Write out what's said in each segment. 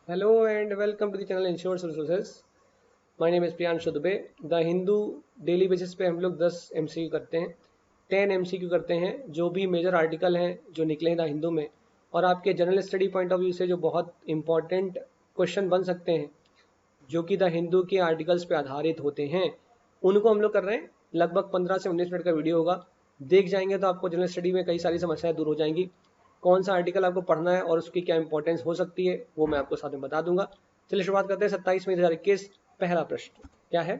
Hello and welcome to the channel Insurance Resources. My name is Priyanshu Dubey. The Hindu daily basis पे हम लोग 10 MCQ करते हैं, 10 MCQ करते हैं जो भी मेजर आर्टिकल हैं जो निकले हैं द हिंदू में, और आपके general study point of view से जो बहुत इंपॉर्टेंट क्वेश्चन बन सकते हैं जो कि द हिंदू के आर्टिकल्स पे आधारित होते हैं, उनको हम लोग कर रहे हैं। लगभग 15 से 19 मिनट का वीडियो होगा। देख जाएंगे तो आपको जनरल स्टडी में कई सारी समस्याएं दूर हो जाएंगी। कौन सा आर्टिकल आपको पढ़ना है और उसकी क्या इंपॉर्टेंस हो सकती है वो मैं आपको साथ में बता दूंगा। चलिए शुरुआत करते हैं। 27 मई 2021। पहला प्रश्न क्या है?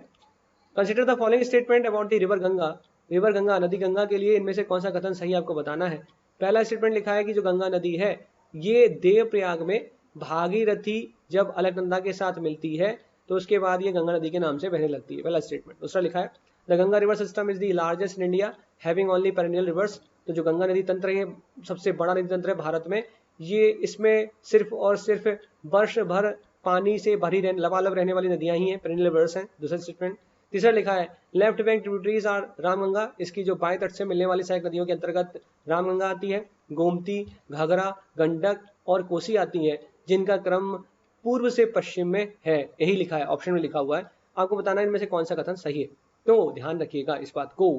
Consider the following statement about the river Ganga. River Ganga, नदी गंगा के लिए इनमें से कौन सा कथन सही आपको बताना है। पहला स्टेटमेंट लिखा है कि जो गंगा नदी है ये देवप्रयाग में भागीरथी जब अलकनंदा के साथ मिलती है तो उसके बाद ये गंगा नदी के नाम से बहने लगती है। पहला स्टेटमेंट। दूसरा लिखा है the Ganga river system is the largest in India having only perennial rivers. तो जो गंगा नदी तंत्र है सबसे बड़ा नदी तंत्र है भारत में। ये इसमें सिर्फ और सिर्फ वर्ष भर पानी से भरी लबालब रहने वाली नदियां ही हैं, पेरिनियल रिवर्स हैं। दूसरा स्टेटमेंट। तीसरा लिखा है left bank tributaries are Ramganga. इसकी जो बाएं तट से मिलने वाली सहायक नदियों के अंतर्गत रामगंगा आती है, गोमती, घाघरा, गंडक और कोसी आती है, जिनका क्रम पूर्व से पश्चिम में है। यही लिखा है, ऑप्शन में लिखा हुआ है। आपको बताना है इनमें से कौन सा कथन सही है। तो ध्यान रखिएगा इस बात को।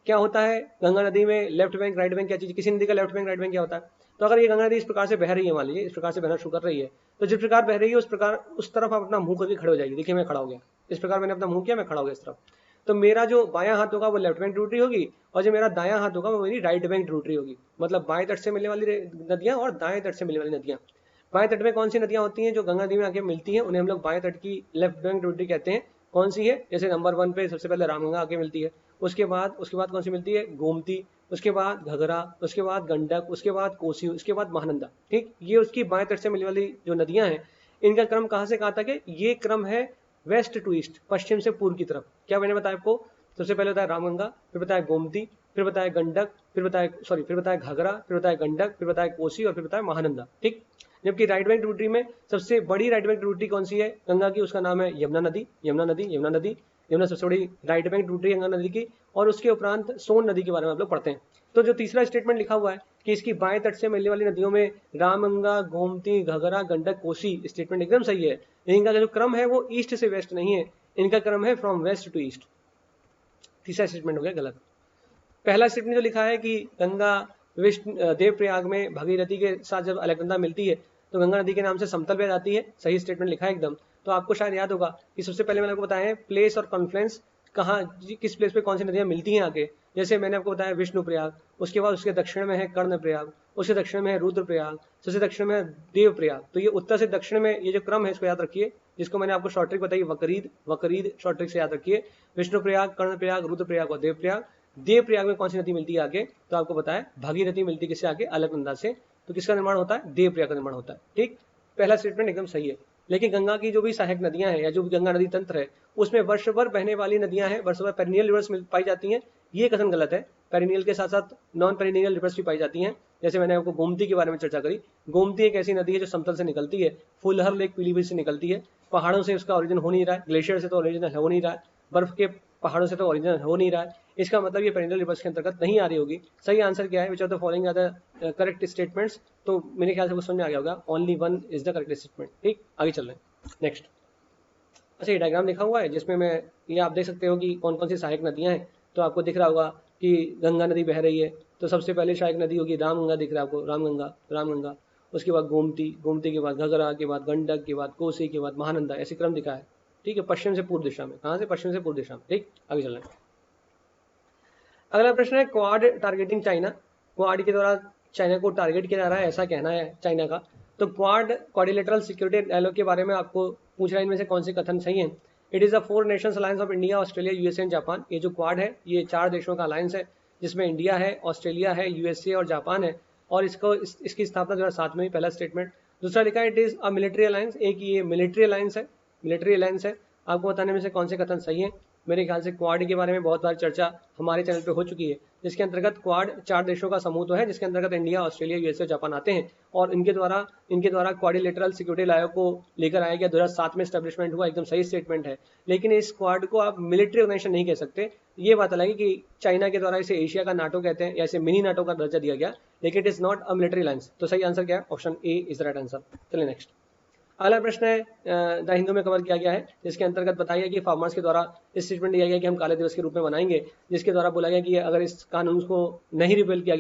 क्या होता है गंगा नदी में लेफ्ट बैंक राइट बैंक क्या चीज? किसी नदी का लेफ्ट बैंक राइट बैंक क्या होता है? तो अगर ये गंगा नदी इस प्रकार से बह रही है, मान लीजिए इस प्रकार से बहना शुरू कर रही है, तो जिस प्रकार बह रही है उस प्रकार उस तरफ आप अपना मुंह करके खड़े हो जाएगी। देखिए मैं खड़ा हो गया, इस प्रकार मैंने अपना मुंह किया, मैं खड़ा हो गया इस तरफ। तो मेरा जो बायां हाथ होगा वो लेफ्ट बैंक ट्रिब्यूटरी होगी और जो मेरा दायां हाथ होगा वो मेरी राइट बैंक ट्रिब्यूटरी होगी। मतलब बाएं तट से मिलने वाली नदियां और दाएं तट से मिलने वाली नदियां। बाएं तट में कौन सी नदियां होती हैं जो गंगा नदी में आके मिलती हैं, उन्हें हम लोग बाएं तट की लेफ्ट बैंक ट्रिब्यूटरी कहते हैं। कौन सी है? जैसे नंबर 1 पे सबसे पहले रामगंगा आके मिलती है, उसके बाद कौन सी मिलती है? गोमती, उसके बाद घघरा, उसके बाद गंडक, उसके बाद कोसी, उसके बाद महानंदा। ठीक, ये उसकी बाएं तट से मिलने वाली जो नदियां हैं, इनका क्रम कहाँ से कहाँ तक है? ये क्रम है वेस्ट टू ईस्ट, पश्चिम से पूर्व की तरफ। क्या मैंने बताया आपको? सबसे पहले बताया रामगंगा, फिर बताया गोमती, फिर बताया गंडक, फिर बताया घाघरा, फिर बताया गंडक, फिर बताया कोसी और फिर बताया महानंदा। ठीक, जबकि राइट बैंक ट्रिब्यूटरी में सबसे बड़ी राइट बैंक ट्रिब्यूटरी कौन सी है गंगा की? उसका नाम है यमुना नदी। यमुना सबसे बड़ी राइट बैंक ट्रिब्यूटरी है गंगा नदी की। और उसके उपरांत सोन नदी के बारे में आप लोग पढ़ते हैं। तो जो तीसरा स्टेटमेंट लिखा हुआ है कि इसकी बाएं तट से मिलने वाली नदियों में रामगंगा, गोमती, घघरा, गंडक, कोसी, स्टेटमेंट एकदम सही है। इनका जो क्रम है वो ईस्ट से वेस्ट नहीं है, इनका क्रम है फ्रॉम वेस्ट टू ईस्ट। तीसरा स्टेटमेंट हो गया गलत। पहला स्टेटमेंट जो लिखा है कि गंगा विष्णु देवप्रयाग में भागीरथी के साथ जब अलकनंदा मिलती है तो गंगा नदी के नाम से समतल पे जाती है, सही स्टेटमेंट लिखा है एकदम। तो आपको शायद याद होगा कि सबसे पहले मैंने आपको बताया है प्लेस और कॉन्फ्लुएंस, कहाँ किस प्लेस पे कौन सी नदियां मिलती हैं आगे। जैसे मैंने आपको बताया विष्णु प्रयाग, उसके बाद उसके दक्षिण में है कर्ण प्रयाग, उसके दक्षिण में है रुद्र प्रयाग, सबसे दक्षिण में है देव प्रयाग। तो ये उत्तर से दक्षिण में ये जो क्रम है इसको याद रखिए, जिसको मैंने आपको शॉर्ट ट्रिक बताई वकरीद शॉर्ट ट्रिक से याद रखिए। विष्णु प्रयाग, कर्ण प्रयाग, रुद्र प्रयाग और देव प्रयाग। देव प्रयाग में कौन सी नदी मिलती है आगे? तो आपको बताया भागीरथी मिलती है किससे आगे? अलकनंदा से। तो किसका निर्माण होता है? देव प्रयाग का निर्माण होता है। ठीक, पहला स्टेटमेंट एकदम सही है। लेकिन गंगा की जो भी सहायक नदियां हैं या जो भी गंगा नदी तंत्र है उसमें वर्ष भर बहने वाली नदियां हैं, वर्ष भर पेरिनियल रिवर्स पाई जाती हैं, ये कथन गलत है। पेरिनियल के साथ साथ नॉन पेरिनियल रिवर्स भी पाई जाती हैं। जैसे मैंने आपको गोमती के बारे में चर्चा करी। गोमती एक ऐसी नदी है जो समतल से निकलती है, फुलहर लेक पीलीभीत से निकलती है। पहाड़ों से उसका ओरिजिन हो नहीं रहा है, ग्लेशियर से तो ओरिजिन हो नहीं रहा है, बर्फ के पहाड़ों से तो ओरिजिन हो नहीं रहा है। इसका मतलब ये पेरिनियल रिवर्स के अंतर्गत नहीं आ रही होगी। सही आंसर क्या है? Which are the following are the correct statements. तो मेरे ख्याल से वो समझ में आ गया होगा, only one is the correct statement. ठीक, आगे चल रहे हैं नेक्स्ट। अच्छा, ये डायग्राम लिखा हुआ है जिसमें मैं ये आप देख सकते हो कि कौन कौन सी सहायक नदियां हैं। तो आपको दिख रहा होगा कि गंगा नदी बह रही है, तो सबसे पहले सहायक नदी होगी रामगंगा। दिख रहा है आपको? रामगंगा, उसके बाद गोमती, गोमती के बाद घघरा, के बाद गंडक, के बाद कोसी, के बाद महानंदा, ऐसे क्रम दिखा है। ठीक है, पश्चिम से पूर्व दिशा में। कहाँ से? पश्चिम से पूर्व दिशा में। ठीक, आगे चल रहे हैं। अगला प्रश्न है क्वाड टारगेटिंग चाइना। क्वाड के द्वारा चाइना को टारगेट किया जा रहा है, ऐसा कहना है चाइना का। तो क्वाड्रिलेटरल सिक्योरिटी डायलॉग के बारे में आपको पूछ रहा है इनमें से कौन से कथन सही है। It is a 4 Nations alliance of India, Australia, USA and Japan. ये जो क्वाड है ये 4 देशों का अलायंस है जिसमें इंडिया है, ऑस्ट्रेलिया है, यूएसए और जापान है। और इसकी स्थापना 2007 में ही। पहला स्टेटमेंट। दूसरा लिखा है it is a military alliance. एक ये मिलिट्री अलायंस है, मिलिट्री अलायंस है। आपको बताने में से कौन से कथन सही है। मेरे ख्याल से क्वाड के बारे में बहुत बार चर्चा हमारे चैनल पे हो चुकी है, जिसके अंतर्गत क्वाड 4 देशों का समूह तो है जिसके अंतर्गत इंडिया, ऑस्ट्रेलिया, यूएसए, जापान आते हैं। और इनके द्वारा क्वाड्रिलेटरल सिक्योरिटी डायलॉग को लेकर आया गया, 2007 में स्टैब्लिशमेंट हुआ, एकदम सही स्टेटमेंट है। लेकिन इस क्वाड को आप मिलिट्री ऑर्गेनाइजेशन नहीं कह सकते। ये बात अलग है कि चाइना के द्वारा इसे एशिया का नाटो कहते हैं या इसे मिनी नाटो का दर्जा दिया गया, लेकिन it is not a military alliance. तो सही आंसर क्या है? Option A is the right answer. चलिए नेक्स्ट। अगला प्रश्न है द हिंदू में कवर किया गया है, जिसके अंतर्गत बताइए कि फार्मर्स के द्वारा स्टेटमेंट दिया गया कि हम काले दिवस के रूप में मनाएंगे, जिसके द्वारा बोला गया कि अगर इस कानून को नहीं रिपेल किया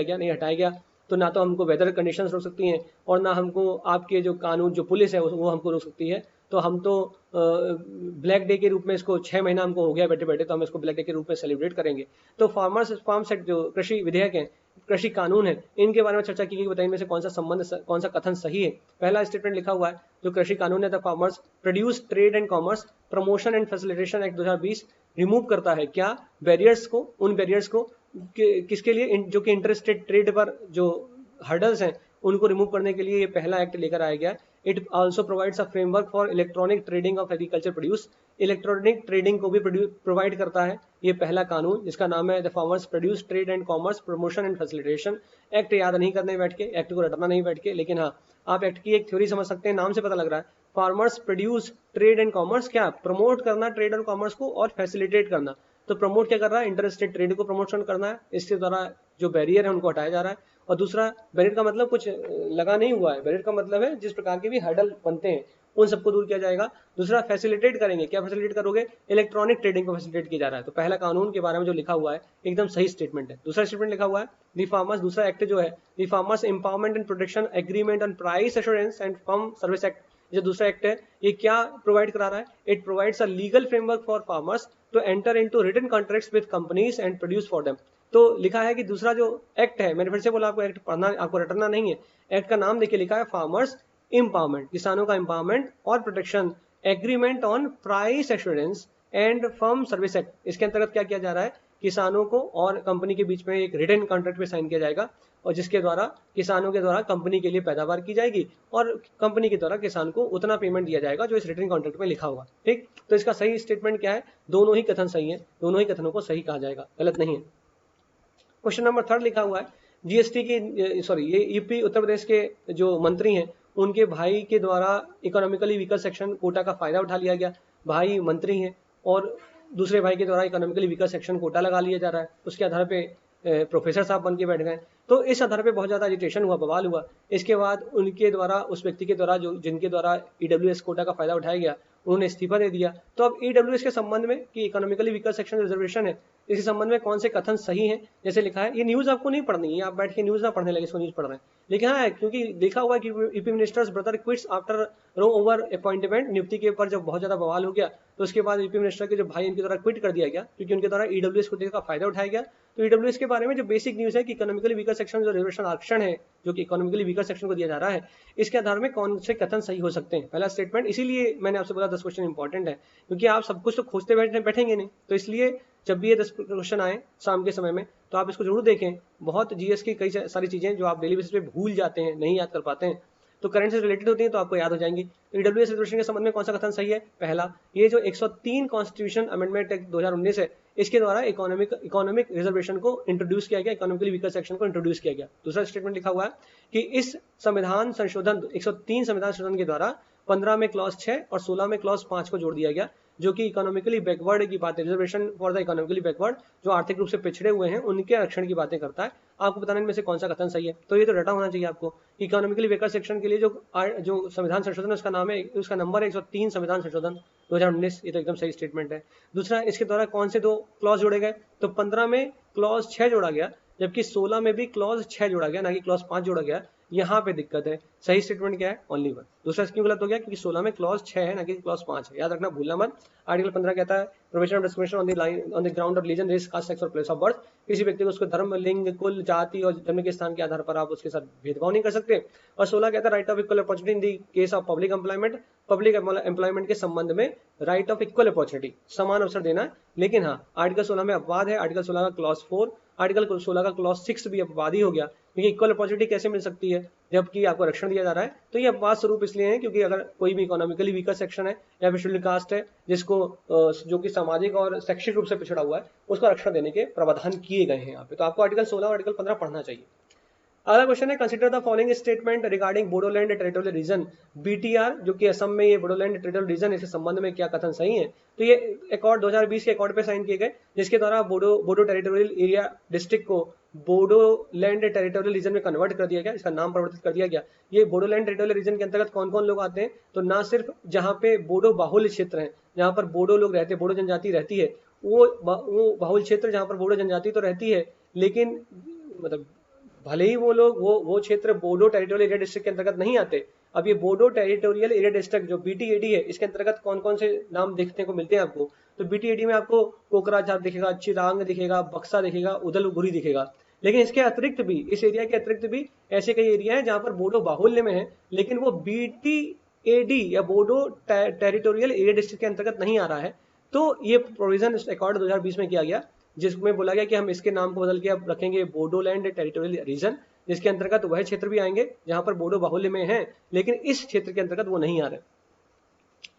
गया, नहीं हटाया गया, तो ना तो हमको वेदर कंडीशंस रोक सकती हैं और ना हमको आपके जो कानून जो पुलिस है वो हमको रोक सकती है। तो हम तो ब्लैक डे के रूप में इसको 6 महीना हमको हो गया बैठे बैठे, तो हम इसको ब्लैक डे के रूप में सेलिब्रेट करेंगे। तो फार्म्स एक्ट जो कृषि विधेयक है, कृषि कानून है, इनके बारे में चर्चा की गई। बताइए इनमें से कौन सा कथन सही है। पहला स्टेटमेंट लिखा हुआ है जो कृषि कानून है, the farmers produce trade and commerce promotion and facilitation act 2020 remove करता है क्या बैरियर्स को, उन बैरियर्स को किसके लिए, जो कि इंटरस्टेट ट्रेड पर जो हर्डल्स हैं उनको रिमूव करने के लिए ये पहला एक्ट लेकर आया गया। It also provides a framework for electronic trading of agriculture produce, electronic trading को भी प्रोवाइड करता है ये पहला कानून, जिसका नाम है the farmers produce trade and commerce promotion and facilitation act. याद नहीं करने बैठ के, एक्ट को रटना नहीं बैठ के, लेकिन हाँ आप एक्ट की एक थ्योरी समझ सकते हैं, नाम से पता लग रहा है। Farmers produce trade and commerce, क्या प्रमोट करना ट्रेड एंड कॉमर्स को और फैसिलिटेट करना। तो प्रमोट क्या कर रहा है, इंटरस्टेट ट्रेड को प्रमोशन करना है, इसके द्वारा जो बैरियर है उनको हटाया जा रहा है। और दूसरा, बैरियर का मतलब कुछ लगा नहीं हुआ है, बैरियर का मतलब है जिस प्रकार के भी हर्डल बनते हैं उन सबको दूर किया जाएगा। दूसरा, फैसिलिटेट करेंगे, क्या फैसिलिटेट करोगे, इलेक्ट्रॉनिक ट्रेडिंग को फैसिलिटेट किया जा रहा है। तो पहला कानून के बारे में जो लिखा हुआ है एकदम सही स्टेटमेंट है। दूसरा स्टेटमेंट लिखा हुआ है दी फार्मर्स, दूसरा एक्ट जो है the farmers empowerment and protection agreement on price assurance and firm service act, जो दूसरा एक्ट है ये क्या प्रोवाइड करा रहा है, it provides a legal framework for farmers to enter into written contracts with companies and produce for them. तो लिखा है कि दूसरा जो एक्ट है, मैंने फिर से बोला आपको एक्ट पढ़ना, आपको रटना नहीं है, एक्ट का नाम देखिए लिखा है फार्मर्स एम्पावरमेंट, किसानों का एम्पावरमेंट और protection agreement on price assurance and firm service act. इसके अंतर्गत क्या किया जा रहा है, किसानों को और कंपनी के बीच में एक रिटन कॉन्ट्रैक्ट पे साइन किया जाएगा और जिसके द्वारा किसानों के द्वारा कंपनी के लिए पैदावार की जाएगी और कंपनी के द्वारा किसान को उतना पेमेंट दिया जाएगा जो इस रिटन कॉन्ट्रैक्ट में लिखा होगा। ठीक, तो इसका सही स्टेटमेंट क्या है, दोनों ही कथन सही है, दोनों ही कथनों को सही कहा जाएगा, गलत नहीं है। क्वेश्चन नंबर 3 लिखा हुआ है जीएसटी के ये यूपी उत्तर प्रदेश के जो मंत्री हैं उनके भाई के द्वारा इकोनॉमिकली वीकर सेक्शन कोटा का फायदा उठा लिया गया। भाई मंत्री हैं और दूसरे भाई के द्वारा इकोनॉमिकली वीकर सेक्शन कोटा लगा लिया जा रहा है, उसके आधार पे प्रोफेसर साहब बन के बैठ गए। तो इस आधार पे बहुत ज़्यादा एजिटेशन हुआ, बवाल हुआ। इसके बाद उनके द्वारा, उस व्यक्ति के द्वारा जो जिनके द्वारा ईडब्ल्यूएस कोटा का फायदा उठाया गया, उन्होंने इस्तीफा दे दिया। तो अब ईडब्ल्यूएस के संबंध में कि इकोनॉमिकली वीकर सेक्शन रिजर्वेशन है, इसी संबंध में कौन से कथन सही है। जैसे लिखा है, ये न्यूज़ आपको नहीं पढ़नी है, आप बैठ के न्यूज़ ना पढ़ने लगे, इसको न्यूज़ पढ़ रहे हैं, लेकिन हाँ क्योंकि देखा हुआ है कि UP minister's brother quits after row over appointment, नियुक्ति के ऊपर जब बहुत ज़्यादा बवाल हो गया तो उसके बाद यूपी मिनिस्टर के जो भाई उनके द्वारा क्विट कर दिया गया क्योंकि उनके द्वारा ईडब्ल्यूएस कोटे का फायदा उठाया गया। तो ईडब्ल्यूएस के बारे में जो बेसिक न्यूज़ है कि इकोनॉमिकली वीकर सेक्शन जो रिजर्वेशन आरक्षण है जो कि इकोनॉमिकली वीकर सेक्शन को दिया जा रहा है, इसके आधार में कौन से कथन सही हो सकते हैं। पहला स्टेटमेंट, इसीलिए मैंने आपसे बोला 10 क्वेश्चन इंपॉर्टेंट है क्योंकि आप सब कुछ तो खोजते बैठेंगे नहीं, तो इसलिए जब भी ये 10 क्वेश्चन आए शाम के समय में तो आप इसको जरूर देखें। बहुत जीएस की कई सारी चीजें जो आप डेली बेसिस पे भूल जाते हैं, नहीं याद कर पाते हैं, तो करंट से रिलेटेड होती हैं तो आपको याद हो जाएंगी। तो ईडब्ल्यूएस रिजर्वेशन के संबंध में कौन सा कथन सही है, पहला, ये जो 103 कॉन्स्टिट्यूशन अमेंडमेंट एक्ट 2019 है, इसके द्वारा इकोनॉमिक रिजर्वेशन को इंट्रोड्यूस किया गया, इकोनॉमिकली वीकर सेक्शन को इंट्रोड्यूस किया गया। दूसरा स्टेटमेंट लिखा हुआ है कि इस संविधान संशोधन 103 संविधान संशोधन के द्वारा 15 में क्लॉज 6 और 16 में क्लॉज 5 को जोड़ दिया गया, जो कि इकोनॉमिकली बैकवर्ड की बात है, reservation for the economically backward, जो आर्थिक रूप से पिछड़े हुए हैं उनके आरक्षण की बातें करता है। आपको बताने में से कौन सा कथन सही है, तो ये तो डाटा होना चाहिए आपको। इकोनॉमिकली बैकवर्ड सेक्शन के लिए जो संविधान संशोधन उसका नाम है, उसका नंबर है 103 संविधान संशोधन 2019, ये तो एकदम सही स्टेटमेंट है। दूसरा, इसके द्वारा कौन से 2 क्लॉज जोड़े गए, तो 15 में क्लॉज 6 जोड़ा गया जबकि 16 में भी क्लॉज 6 जोड़ा गया, ना कि क्लॉज 5 जोड़ा गया। यहाँ पे दिक्कत है, सही स्टेटमेंट क्या है, ओनली 1। दूसरा क्यों गलत हो गया, क्योंकि 16 में क्लॉज 6 है ना कि क्लॉज 5 है, याद रखना, भूलना मत। आर्टिकल 15 कहता है provision of discrimination on the ground of religion, race, caste, sex और प्लेस ऑफ बर्थ। किसी व्यक्ति को उसको धर्म, लिंग, कुल, जाति और जन्म के स्थान के आधार पर आप उसके साथ भेदभाव नहीं कर सकते। और 16 कहता है right of equal opportunity in the case of public employment, public employment के संबंध में राइट ऑफ इक्वल अपॉर्चुनिटी, समान अवसर देना। लेकिन हाँ, आर्टिकल 16 में अपवाद है, आर्टिकल 16 का क्लॉज 4, आर्टिकल 16 का क्लॉज 6 भी अपवाद ही हो गया, क्योंकि इक्वल अपॉर्चुनिटी कैसे मिल सकती है जबकि आपको आरक्षण दिया जा रहा है। तो ये अपवाद स्वरूप इसलिए है क्योंकि अगर कोई भी इकोनॉमिकली वीकर सेक्शन है या फिर शेड्यूल्ड कास्ट है जिसको जो कि सामाजिक और शैक्षिक रूप से पिछड़ा हुआ है, उसको आरक्षण देने के प्रावधान किए गए हैं यहाँ पे। तो आपको आर्टिकल 16 और आर्टिकल 15 पढ़ना चाहिए। अगला क्वेश्चन है consider the following statement regarding Bodoland territorial reason BTR, जो कि असम में ये बोडोलैंड टेरिटोरियल रीजन, इसके संबंध में क्या कथन सही है। तो ये अकॉर्ड 2020 के अकॉर्ड पे साइन किए गए, जिसके द्वारा बोडो टेरिटोरियल एरिया डिस्ट्रिक्ट को बोडोलैंड टेरिटोरियल रीजन में कन्वर्ट कर दिया गया, इसका नाम परिवर्तित कर दिया गया। ये बोडोलैंड टेरिटोरियल रीजन के अंतर्गत कौन कौन लोग आते हैं, तो ना सिर्फ जहाँ पे बोडो बाहुल्य क्षेत्र है, जहाँ पर बोडो लोग रहते हैं, बोडो जनजाति रहती है, वो बाहुल्य क्षेत्र जहाँ पर बोडो जनजाति तो रहती है, लेकिन मतलब भले ही वो लोग वो क्षेत्र बोडो टेरिटोरियल एरिया डिस्ट्रिक्ट के अंतर्गत नहीं आते। अब ये बोडो टेरिटोरियल एरिया डिस्ट्रिक्ट जो बीटीएडी है, इसके अंतर्गत कौन कौन से नाम देखने को मिलते हैं आपको, तो बीटीएडी में आपको कोकराझार दिखेगा, चिरांग दिखेगा, बक्सा दिखेगा, उदलगुरी दिखेगा। लेकिन इसके अतिरिक्त भी, इस एरिया के अतिरिक्त भी ऐसे कई एरिया है जहां पर बोडो बाहुल्य में है, लेकिन वो बीटीएडी या बोडो टेरिटोरियल एरिया डिस्ट्रिक्ट के अंतर्गत नहीं आ रहा है। तो ये प्रोविजन अकॉर्ड 2020 में किया गया, जिसमें बोला गया कि हम इसके नाम को बदल के अब रखेंगे बोडोलैंड टेरिटोरियल रीजन, जिसके अंतर्गत वह क्षेत्र भी आएंगे जहां पर बोडो बाहुल्य में है, लेकिन इस क्षेत्र के अंतर्गत वो नहीं आ रहे।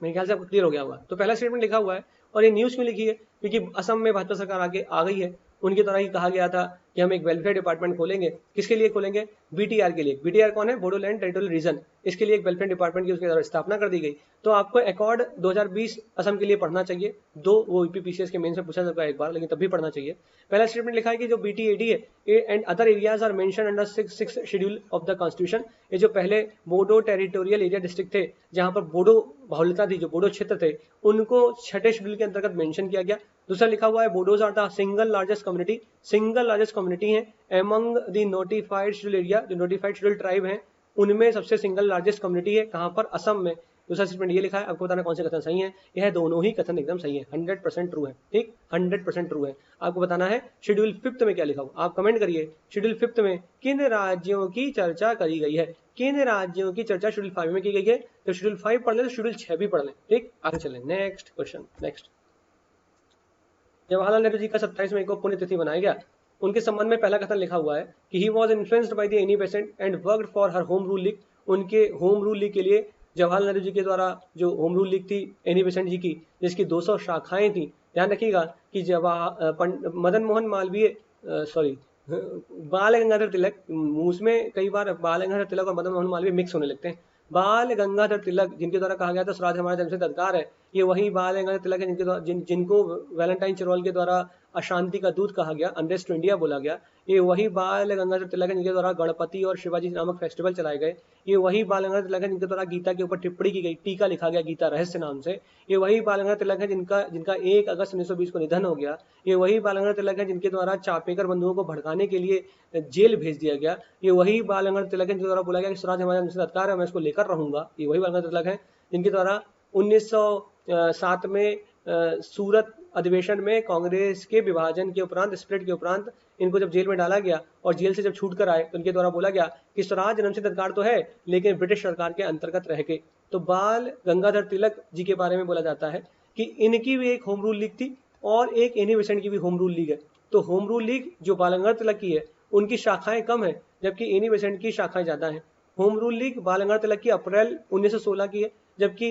मेरे ख्याल से आपको क्लियर हो गया होगा। तो पहला स्टेटमेंट लिखा हुआ है, और ये न्यूज क्यों लिखी है, क्योंकि असम में भाजपा सरकार आगे आ गई है, उनके द्वारा ही कहा गया था कि हम एक वेलफेयर डिपार्टमेंट खोलेंगे। किसके लिए खोलेंगे, बीटीआर के लिए। बीटीआर कौन है, बोडोलैंड टेरिटोरियल रीजन, इसके लिए एक वेलफेयर डिपार्टमेंट की उसके द्वारा स्थापना कर दी गई। तो आपको अकॉर्ड 2020 असम के लिए पढ़ना चाहिए, वो यूपीपीसीएस के मेंस में पूछा जाता है एक बार, लेकिन तब भी पढ़ना चाहिए। पहला स्टेटमेंट लिखा है कि जो बीटीएडी है and other areas are mention under 6 schedule of the constitution, ये जो पहले बोडो टेरिटोरियल एरिया डिस्ट्रिक्ट थे जहां पर बोडो बाहुल्यता थी, जो बोडो क्षेत्र थे, उनको 6ठे शेड्यूल के अंतर्गत मेंशन किया गया। दूसरा लिखा हुआ है Bodos are the single largest community है among the notified schedule area, जो नोटिफाइड शेड्यूल ट्राइब है उनमें सबसे सिंगल लार्जेस्ट कम्युनिटी है, कहां पर, असम में। दूसरा स्टेटमेंट ये लिखा है, आपको बताना कौन से कथन सही है। यह दोनों ही कथन एकदम सही है, 100% ट्रू है, ठीक, 100% ट्रू है। आपको बताना है शेड्यूल 5 में क्या लिखा हुआ, आप कमेंट करिए शेड्यूल 5 में किन राज्यों की चर्चा करी गई है, किन राज्यों की चर्चा शेड्यूल 5 में की गई है। तो शेड्यूल 5 पढ़ ले तो शेड्यूल 6 भी पढ़ ले, ठीक। आगे चलें, next question. Next, Jawaharlal Nehru ji का 27 मई को पुण्यतिथि मनाया गया, उनके संबंध में पहला कथन लिखा हुआ है कि he was influenced by the Annie Besant and worked for her home rule league. उनके होम रूल लीग के लिए जवाहरलाल नेहरू जी के द्वारा जो होम रूल लीग थी एनी बेसेंट जी की, जिसकी 200 शाखाएं थी। ध्यान रखिएगा कि मदन मोहन मालवीय बाल गंगाधर तिलक, उसमें कई बार बाल गंगाधर तिलक और मदन मोहन मालवीय मिक्स होने लगते हैं। बाल गंगाधर तिलक जिनके द्वारा कहा गया था स्वराज हमारा जन्मसिद्ध अधिकार है, ये वही बाल गंगाधर तिलक है जिनके द्वारा जिनको वैलेंटाइन चरवाल के द्वारा अशांति का दूत कहा गया, अनरेस्ट टू इंडिया बोला गया। ये वही बाल गंगाधर तिलक है जिनके द्वारा गणपति और शिवाजी नामक फेस्टिवल चलाए गए। ये वही बाल गंगाधर तिलक है जिनके द्वारा गीता के ऊपर टिप्पणी की गई, टीका लिखा गया गीता रहस्य नाम से। ये वही बाल गंगाधर तिलक है जिनका 1 अगस्त 1920 को निधन हो गया। ये वही बाल गंगाधर तिलक है जिनके द्वारा चापेकर बंधुओं को भड़काने के लिए जेल भेज दिया गया। ये वही बाल गंगाधर तिलक है जिनके द्वारा बोला गया कि स्वराज हमारा जन्मसिद्ध अधिकार है, मैं इसको लेकर रहूंगा। ये वही बाल गंगाधर तिलक है जिनके द्वारा 1907 में सूरत अधिवेशन में कांग्रेस के विभाजन के उपरांत, स्प्लिट के उपरांत, इनको जब जेल में डाला गया और जेल से जब छूट कर आए तो इनके द्वारा बोला गया कि स्वराज जन्मसिद्ध अधिकार तो है लेकिन ब्रिटिश सरकार के अंतर्गत रह के। तो बाल गंगाधर तिलक जी के बारे में बोला जाता है कि इनकी भी एक होम रूल लीग थी और एक एनी बेसेंट की भी होम रूल लीग है। तो होम रूल लीग जो बाल गंगाधर तिलक की है उनकी शाखाएं कम है, जबकि एनी बेसेंट की शाखाएं ज्यादा है। होम रूल लीग बाल गंगाधर तिलक की अप्रैल 1916 की है, जबकि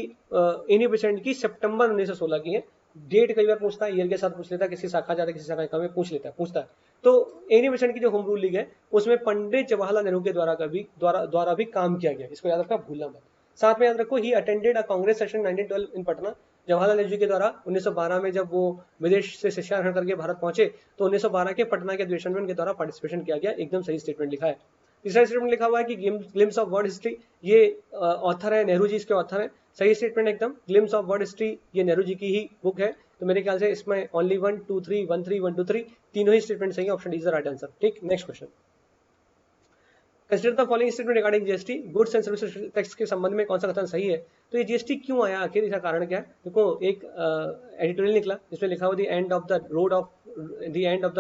एनी बेसेंट की सितंबर 1916 की है। डेट कई बार पूछता है, ईयर के साथ पूछ लेता है, किसी शाखा ज्यादा किसी शाखा कम है, पूछता है। तो एनी बेसेंट की जो होम रूल लीग है उसमें पंडित जवाहरलाल नेहरू के द्वारा भी काम किया गया, इसको याद रखना, भूलना मत। साथ में याद रखो he attended a Congress session 1912 इन पटना। जवाहरलाल नेहरू जी के द्वारा 1912 में जब वो विदेश से शिक्षा ग्रहण करके भारत पहुंचे तो 1912 के पटना के अधिवेशन में उनके द्वारा पार्टिसिपेशन किया गया। एकदम सही स्टेटमेंट लिखा है। तीसरा स्टेटमेंट लिखा हुआ है कि ग्लिम्स ऑफ वर्ल्ड हिस्ट्री, ये ऑथर है नेहरू जी, इसके ऑथर है। सही स्टेटमेंट एकदम, ग्लिम्स ऑफ वर्ल्ड हिस्ट्री ये नेहरू जी की ही बुक है। तो मेरे ख्याल से इसमें ओनली 1 2 3 1 3 1 2 3 तीनों ही स्टेटमेंट सही है, option D is the right answer, ठीक। Next question, consider the following statement regarding GST, goods and services tax के संबंध में कौन सा कथन सही है। तो ये जीएसटी क्यों आया आखिर, इसका कारण क्या है। देखो एक एडिटोरियल निकला जिसमें लिखा हुआ the end of the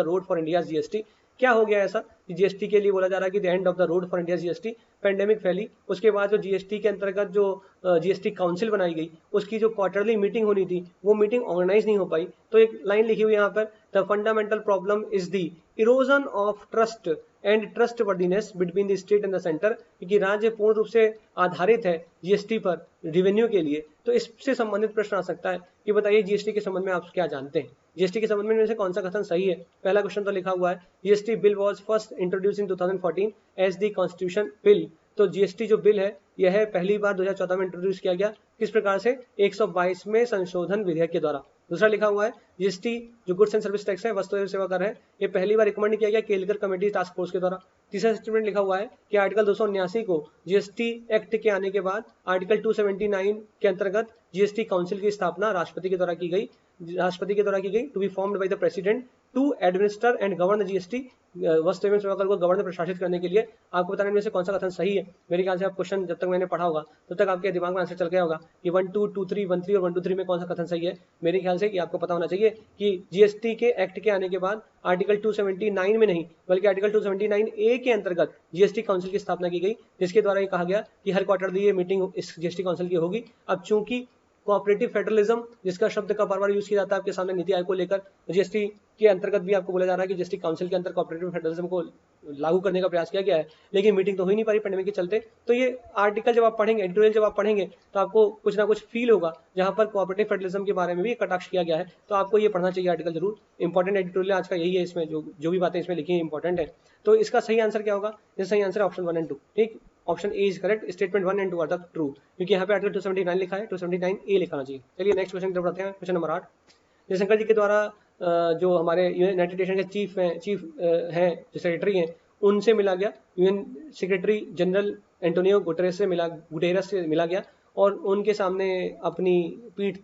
road for India GST. क्या हो गया ऐसा कि जीएसटी के लिए बोला जा रहा है कि the end of the road for India GST. Pandemic फैली, उसके बाद जो जीएसटी के अंतर्गत जो जीएसटी काउंसिल बनाई गई, उसकी जो क्वार्टरली मीटिंग होनी थी वो मीटिंग ऑर्गेनाइज नहीं हो पाई। तो एक लाइन लिखी हुई यहाँ पर, the fundamental problem is the erosion of trust and trustworthiness between the state and the centre, क्योंकि राज्य पूर्ण रूप से आधारित है जीएसटी पर रिवेन्यू के लिए। तो इससे संबंधित प्रश्न आ सकता है कि बताइए जीएसटी के संबंध में आप क्या जानते हैं, जीएसटी के संबंध में से कौन सा कथन सही है। पहला क्वेश्चन तो लिखा हुआ है GST bill was first introduce in 2014 as the constitution bill. तो जीएसटी जो बिल है यह पहली बार 2014 में इंट्रोड्यूस किया गया, किस प्रकार से, 122वें संशोधन विधेयक के द्वारा। दूसरा लिखा हुआ है जीएसटी जो गुड्स एंड सर्विस टैक्स है, वस्तु एवं सेवा कर है, ये पहली बार रिकमेंड किया गया केलकर कमेटी टास्क फोर्स के द्वारा। तीसरा स्टेटमेंट लिखा हुआ है कि आर्टिकल 279 को जीएसटी एक्ट के आने के बाद आर्टिकल 279 के अंतर्गत जीएसटी काउंसिल की स्थापना राष्ट्रपति के द्वारा की गई to be formed by the president to administer and govern GST, वस्तु एवं सेवा कर को गवर्न प्रशासित करने के लिए। आपको बताने में से कौन सा कथन सही है। मेरे ख्याल से आप क्वेश्चन जब तक मैंने पढ़ा होगा तब तक आपके दिमाग में आंसर चल गया होगा कि 1 2 2 3 1 3 और 1 2 3 में कौन सा कथन सही है। मेरे ख्याल से कि आपको पता होना चाहिए कि जीएसटी के एक्ट के आने के बाद आर्टिकल 279 में नहीं बल्कि आर्टिकल 279A के अंतर्गत जीएसटी काउंसिल की स्थापना की गई, जिसके द्वारा ये कहा गया कि हर क्वार्टरली ये मीटिंग इस जीएसटी काउंसिल की होगी। अब चूंकि कोऑपरेटिव फेडरलिज्म जिसका शब्द का बार बार यूज किया जाता है आपके सामने नीति आयोग को लेकर, जीएसटी के अंतर्गत भी आपको बोला जा रहा है कि जीएसटी काउंसिल के अंदर कोऑपरेटिव फेडरलिज्म को लागू करने का प्रयास किया गया है, लेकिन मीटिंग तो हो ही नहीं पाई पेंडेमिक के चलते। तो ये आर्टिकल जब आप पढ़ेंगे, एडिटोरियल जब आप पढ़ेंगे तो आपको कुछ ना कुछ फील होगा जहां पर कोऑपरेटिव फेडरलिज्म के बारे में भी कटाक्ष किया गया है। तो आपको ये पढ़ना चाहिए आर्टिकल जरूर, इंपॉर्टेंट एडिटोरियल आज का यही है, इसमें जो भी बातें इसमें लिखी है इंपॉर्टेंट है। तो इसका सही आंसर क्या होगा, इसका सही आंसर है ऑप्शन 1 एंड 2। ठीक, option A is correct, statement 1 and 2 are the true, क्योंकि यहाँ पे आर्टिकल 279 लिखा है, 279A लिखना चाहिए। चलिए नेक्स्ट क्वेश्चन की तरफ बढ़ते हैं, क्वेश्चन नंबर 8। जयशंकर जी के द्वारा जो हमारे यूनाइटेड नेशन के चीफ हैं जो सेक्रेटरी हैं, उनसे मिला गया, UN secretary general Antonio Guterres से मिला गया और उनके सामने अपनी पीठ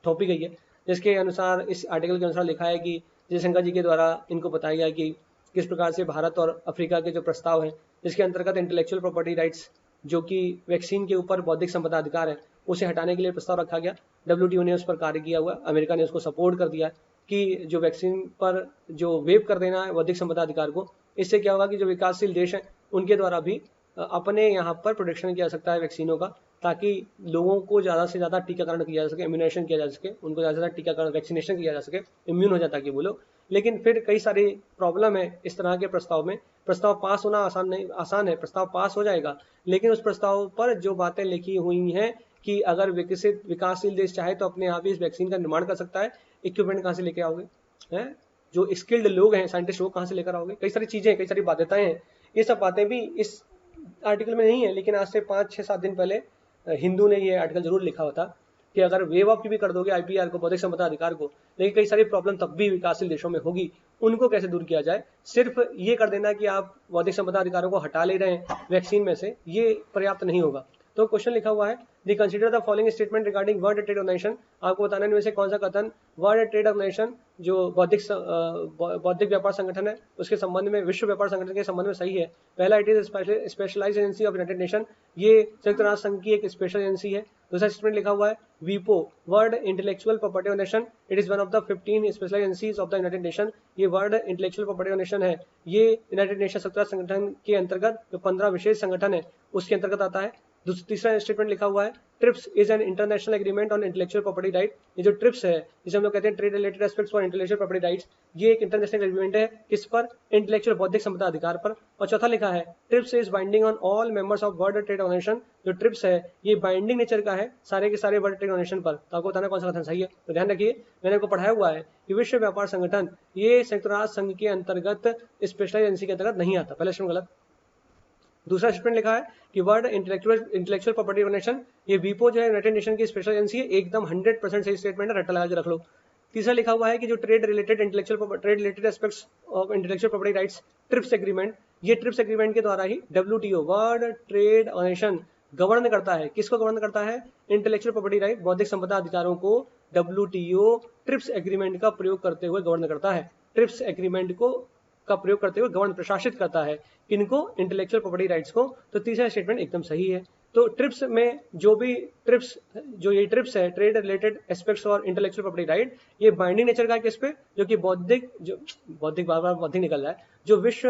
थोपी गई है, जिसके अनुसार इस आर्टिकल के अनुसार लिखा है कि जयशंकर जी के द्वारा इनको बताया गया कि किस प्रकार से भारत और अफ्रीका के जो प्रस्ताव हैं, जिसके अंतर्गत इंटेलेक्चुअल प्रॉपर्टी राइट्स जो कि वैक्सीन के ऊपर बौद्धिक संपदा अधिकार है उसे हटाने के लिए प्रस्ताव रखा गया। WTO ने उस पर कार्य किया हुआ, अमेरिका ने उसको सपोर्ट कर दिया कि जो वैक्सीन पर जो वेव कर देना है बौद्धिक संपदा अधिकार को, इससे क्या होगा कि जो विकासशील देश हैं उनके द्वारा भी अपने यहाँ पर प्रोटेक्शन किया जा सकता है वैक्सीनों का, ताकि लोगों को ज़्यादा से ज़्यादा टीकाकरण किया जा सके, इम्यूनेशन किया जा सके, उनको ज़्यादा से ज़्यादा टीकाकरण वैक्सीनेशन किया जा सके, इम्यून हो जाता कि वो लोग। लेकिन फिर कई सारी प्रॉब्लम है इस तरह के प्रस्ताव में। प्रस्ताव पास होना आसान है, प्रस्ताव पास हो जाएगा, लेकिन उस प्रस्ताव पर जो बातें लिखी हुई हैं कि अगर विकासशील देश चाहे तो अपने आप ही इस वैक्सीन का निर्माण कर सकता है, इक्विपमेंट कहाँ से लेके आओगे, हैं जो स्किल्ड लोग हैं साइंटिस्ट वो कहाँ से लेकर आओगे, कई सारी चीज़ें, कई सारी बाध्यताएं हैं। ये सब बातें भी इस आर्टिकल में नहीं है, लेकिन आज से 5-6-7 दिन पहले हिंदू ने ये आर्टिकल जरूर लिखा होता कि अगर वेव ऑफ की भी कर दोगे IPR को, बौद्धिक संपदा अधिकार को, लेकिन कई सारी प्रॉब्लम तब भी विकासशील देशों में होगी, उनको कैसे दूर किया जाए। सिर्फ ये कर देना कि आप बौद्धिक संपदा अधिकारों को हटा ले रहे हैं वैक्सीन में से, ये पर्याप्त नहीं होगा। तो क्वेश्चन लिखा हुआ है दी consider the following statement regarding World Trade Organization. आपको बताने में से कौन सा कथन वर्ल्ड ट्रेड ऑर्गेनाइजेशन जो बौद्धिक व्यापार संगठन है उसके संबंध में, विश्व व्यापार संगठन के संबंध में सही है। पहला, it is specialised agency of United Nation, ये संयुक्त राष्ट्र संघ की एक स्पेशल एजेंसी है। दूसरा स्टेटमेंट लिखा हुआ है वीपो World Intellectual Property Organisation, it is one of the 15 special agencies of the United Nation. ये वर्ल्ड इंटेलेक्चुअल प्रॉपर्टी ऑर्गेनाइजेशन है, ये यूनाइटेड नेशन संयुक्त राष्ट्र संगठन के अंतर्गत जो 15 विशेष संगठन है उसके अंतर्गत आता है। तीसरा स्टेटमेंट लिखा हुआ है TRIPS is an international agreement on intellectual property right. ये जो ट्रिप्स है जिसे हम लोग कहते हैं trade related aspects for intellectual property rights, ये एक इंटरनेशनल एग्रीमेंट है किस पर, इंटेलेक्चुअल बौद्धिक संपदा अधिकार पर। और चौथा लिखा है TRIPS is binding on all members of World Trade Organisation. जो ट्रिप्स है ये बाइंडिंग नेचर का है सारे के सारे वर्ल्ड ट्रेड ऑर्गेनाइजेशन पर। तो आपको बताना कौन सा कथन सही है, तो ध्यान रखिए मैंने आपको पढ़ाया हुआ है कि विश्व व्यापार संगठन ये संयुक्त राष्ट्र संघ के अंतर्गत स्पेशल एजेंसी के अंतर्गत नहीं आता, पहला स्टेटमेंट गलत। दूसरा स्टेटमेंट लिखा है कि वर्ल्ड इंटेलेक्चुअल प्रॉपर्टी ऑर्गेनाइजेशन, ये वीपो जो है यूनाइटेड नेशन की स्पेशल एजेंसी है, एकदम 100% सही स्टेटमेंट है, रट्टा लगा के रख लो। तीसरा लिखा हुआ है कि जो trade related aspects of intellectual property rights TRIPS agreement, ये ट्रिप्स एग्रीमेंट के द्वारा ही WTO World Trade Organisation govern करता है। किसको गवर्न करता है, इंटेलेक्चुअल प्रॉपर्टी राइट बौद्धिक संपदा अधिकारों को WTO ट्रिप्स एग्रीमेंट का प्रयोग करते हुए गवर्न करता है। ट्रिप्स एग्रीमेंट का प्रयोग करते हुए गवर्न प्रशासित करता है किनको, इंटेलेक्चुअल प्रॉपर्टी राइट्स को। तो तीसरा स्टेटमेंट एकदम सही है। तो ट्रिप्स में जो ये ट्रिप्स है ट्रेड रिलेटेड एस्पेक्ट्स और इंटेलेक्चुअल प्रॉपर्टी राइट, ये बाइंडिंग नेचर का है किस पे, जो कि बौद्धिक निकल रहा है, जो विश्व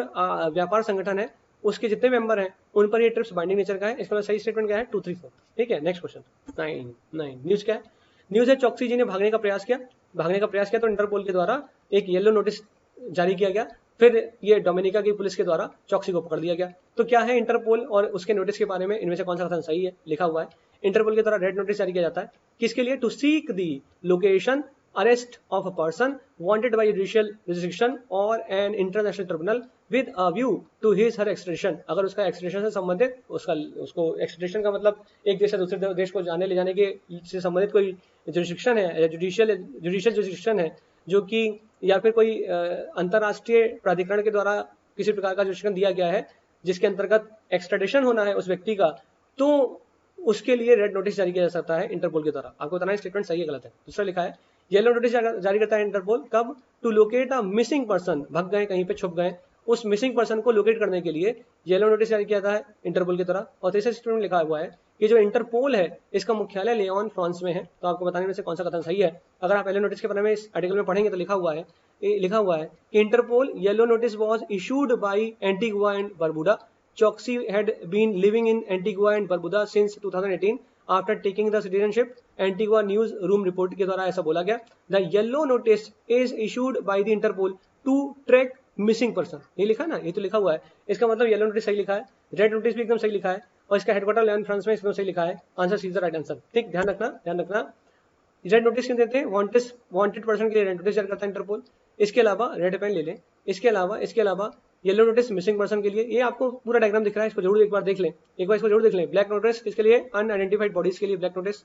व्यापार संगठन है उसके जितने मेंबर हैं उन पर ये ट्रिप्स बाइंडिंग नेचर का है। इसका सही स्टेटमेंट क्या है? 2, 3, 4। ठीक है, नेक्स्ट क्वेश्चन 9। न्यूज क्या है? न्यूज है चौकसी जी ने भागने का प्रयास किया तो इंटरपोल के द्वारा एक येलो नोटिस जारी किया गया, फिर ये डोमिनिका की पुलिस के द्वारा चौकसी को पकड़ लिया गया। तो क्या है इंटरपोल और उसके नोटिस के बारे में, इनमें से कौन सा कथन सही है? लिखा हुआ है इंटरपोल के द्वारा रेड नोटिस जारी किया जाता है किसके लिए? To seek the location arrest of a person wanted by judicial jurisdiction or an international tribunal with a view to his her extradition। अगर उसका एक्सट्रेडिशन से संबंधित उसको एक्सट्रेडिशन का मतलब एक देश से दूसरे देश को ले जाने के से संबंधित कोई जुरिस्डिक्शन है या जुडिशियल जुरिस्डिक्शन है जो कि या फिर कोई अंतर्राष्ट्रीय प्राधिकरण के द्वारा किसी प्रकार का जुरिस्डिक्शन दिया गया है जिसके अंतर्गत एक्सट्रेडिशन होना है उस व्यक्ति का, तो उसके लिए रेड नोटिस जारी किया जा सकता है इंटरपोल के द्वारा। आपको बताना है स्टेटमेंट सही है गलत है। दूसरा लिखा है येलो नोटिस जारी करता है इंटरपोल कब? To locate a missing person, भग गए कहीं पे छुप गए, उस मिसिंग पर्सन को लोकेट करने के लिए येलो नोटिस जारी किया जाता है इंटरपोल की तरह। और तीसरा स्टेटमेंट लिखा हुआ है कि जो इंटरपोल है इसका मुख्यालय लियोन फ्रांस में है। तो आपको बताने में से कौन सा कथन सही है? अगर आप येलो नोटिस के बारे में इस आर्टिकल में पढ़ेंगे तो लिखा हुआ है कि Interpol yellow notice was issued by Antigua and Barbuda. Choksi had been living in Antigua and Barbuda since 2018 after taking the citizenship। Antigua News Room report के द्वारा ऐसा बोला गया। The yellow notice is issued by the Interpol to track missing person। ये लिखा ना, ये तो लिखा हुआ है, इसका मतलब येलो नोटिस सही लिखा है, रेड नोटिस भी एकदम सही लिखा है और इसका हेडक्वार्टर लियोन फ्रांस में, इसमें सही लिखा है। Answer C is the right answer. ठीक, ध्यान रखना। रेड नोटिस क्यों देते हैं? वांटेड पर्सन के लिए रेड नोटिस जारी करता है इंटरपोल। इसके अलावा रेड पेन ले लें, इसके अलावा येलो नोटिस मिसिंग पर्सन के लिए। ये आपको पूरा डायग्राम दिख रहा है, इसको जरूर एक बार देख लें, इसको जरूर देख लें। ब्लैक नोटिस किसके लिए? अनआइडेंटिफाइड बॉडीज के लिए ब्लैक नोटिस।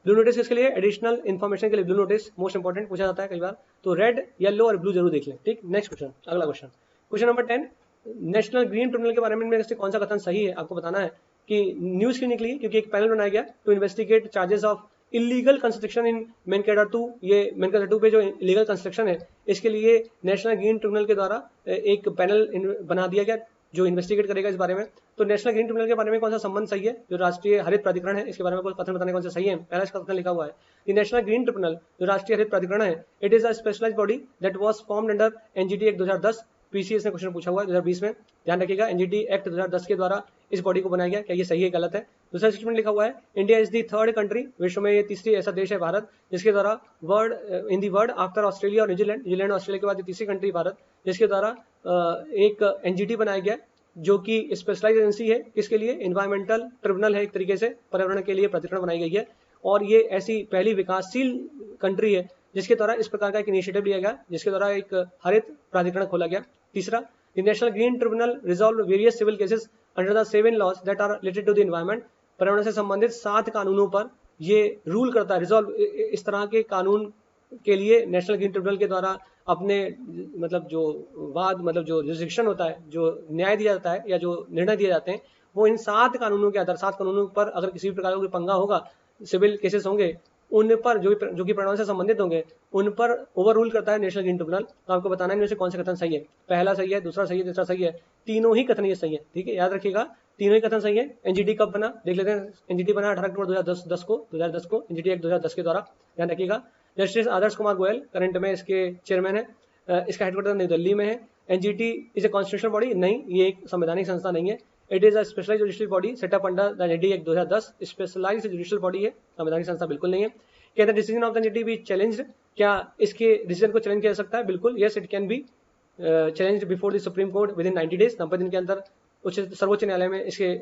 ब्लू नोटिस किसके लिए? एडिशनल इन्फॉर्मेशन के लिए ब्लू नोटिस, मोस्ट इंपॉर्टेंट पूछा जाता है कई बार। तो रेड, येलो और ब्लू जरूर देख लें। ठीक, नेक्स्ट क्वेश्चन, अगला question number 10। National Green tribunal के बारे में से कौन सा कथन सही है? आपको बताना है कि न्यूज क्यों निकली, क्योंकि एक पैनल बनाया गया to investigate charges of illegal construction in मेनकाटा 2। ये मेनकाटा 2 पे जो इलीगल कंस्ट्रक्शन है इसके लिए नेशनल ग्रीन ट्रिब्यूनल के द्वारा एक पैनल बना दिया गया जो इन्वेस्टिगेट करेगा इस बारे में। तो नेशनल ग्रीन ट्रिब्यूनल के बारे में कौन सा संबंध सही है? जो राष्ट्रीय हरित प्राधिकरण है इसके बारे में कोई कथन बताने कौन सा सही है? पहला इसका कथन लिखा हुआ है नेशनल ग्रीन ट्रिब्यूनल जो राष्ट्रीय हरित प्राधिकरण है, it is a specialised body that was formed under NGT Act 2010। PCS ने क्वेश्चन पूछा हुआ है 2020 में, ध्यान रखिएगा। एनजीटी एक्ट 2010 के द्वारा इस बॉडी को बनाया गया। क्या ये सही है गलत है? दूसरा स्टेटमेंट लिखा हुआ है India is the third country, विश्व में ये तीसरी ऐसा देश है भारत जिसके द्वारा इन दी वर्ल्ड आफ्टर ऑस्ट्रेलिया और न्यूजीलैंड ऑस्ट्रेलिया के बाद ये तीसरी कंट्री भारत जिसके द्वारा एक एनजीटी बनाया गया जो कि स्पेशलाइज एजेंसी है किसके लिए? एनवायरमेंटल ट्रिब्यूनल है, एक तरीके से पर्यावरण के लिए प्राधिकरण बनाई गई है। और ये ऐसी पहली विकासशील कंट्री है जिसके द्वारा इस प्रकार का एक इनिशिएटिव लिया गया जिसके द्वारा एक हरित प्राधिकरण खोला गया। तीसरा, the National Green Tribunal resolve various civil cases under the 7 laws that are related to the environment. पर्यावरण से संबंधित 7 कानूनों पर ये रूल करता है, रिजॉल्व इस तरह के कानून के लिए नेशनल ग्रीन ट्रिब्यूनल के द्वारा अपने मतलब जो जो जुरिस्डिक्शन होता है, जो न्याय दिया जाता है या जो निर्णय दिए जाते हैं, वो इन 7 कानूनों के आधार 7 कानूनों पर अगर किसी भी प्रकार का कोई पंगा होगा, सिविल केसेस होंगे, उन पर जो कि पर्यावरण से संबंधित होंगे उन पर ओवर रूल करता है नेशनल ग्रीन ट्रिब्यूनल। तो आपको बताना है इनमें से कौन सा कथन सही है? पहला सही है, दूसरा सही है, तीसरा सही है, तीनों ही कथन ये सही है। ठीक है, याद रखिएगा तीनों ही कथन सही है। एनजीटी कब बना देख लेते हैं। एनजीटी बना 18 अक्टूबर 2010 को एनजीटी एक्ट 2010 के द्वारा, ध्यान रखिएगा। जस्टिस आदर्श कुमार गोयल करंट में इसके चेयरमैन है। इसका हेडक्वार्टर नई दिल्ली में है। NGT is a constitutional body नहीं, ये एक संवैधानिक संस्था नहीं है। It is a specialised judicial body set up under the NGT Act 2010। Specialised judicial body है, संवैधानिक संस्था बिल्कुल नहीं है। क्या the decision of the NGT be challenged? क्या इसके डिसीजन को चैलेंज किया जा सकता है? बिल्कुल, yes it can be challenged before the supreme court with in 90 days. 90 दिन के अंदर सर्वोच्च न्यायालय में इसके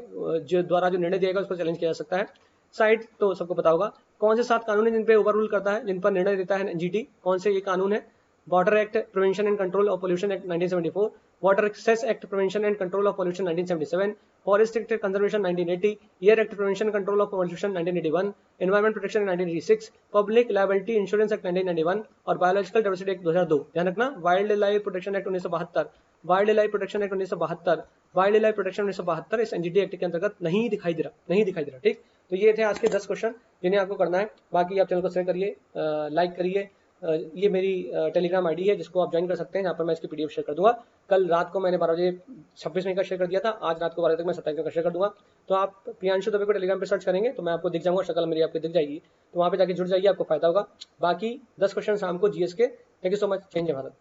जो द्वारा जो निर्णय दिएगा उसको चैलेंज किया जा सकता है। साइड तो सबको पता होगा। कौन से 7 कानून है जिन पे ओवर रूल करता है, जिन पर निर्णय देता है एनजीटी? कौन से ये कानून है? Water act prevention and control of pollution act 1974, water access act prevention and control of pollution 1977, forest act conservation 1980, air act prevention control of pollution 1981, environment protection 1986, public liability insurance act 1991 और biological diversity act 2002। ध्यान रखना, wildlife protection act 1972, wildlife protection act 1972, wildlife protection 1972 इस NGT act के अंतर्गत नहीं दिखाई दे रहा। ठीक, तो ये थे आज के 10 क्वेश्चन जिन्हें आपको करना है। बाकी आप चैनल को शेयर करिए, लाइक करिए। ये मेरी टेलीग्राम आईडी है जिसको आप ज्वाइन कर सकते हैं, जहाँ पर मैं इसकी पीडीएफ शेयर कर दूंगा। कल रात को मैंने 12 बजे 26 मई का शेयर कर दिया था, आज रात को 12 तक मैं 27 का शेयर कर दूंगा। तो आप प्रियांशु दुबे को टेलीग्राम पर सर्च करेंगे तो मैं आपको दिख जाऊंगा, शक्ल मेरी आपको दिख जाएगी, तो वहाँ पे जाके जुड़ जाइए, आपको फायदा होगा। बाकी 10 क्वेश्चन शाम को जीएस के। Thank you so much. जय हिंद, जय भारत।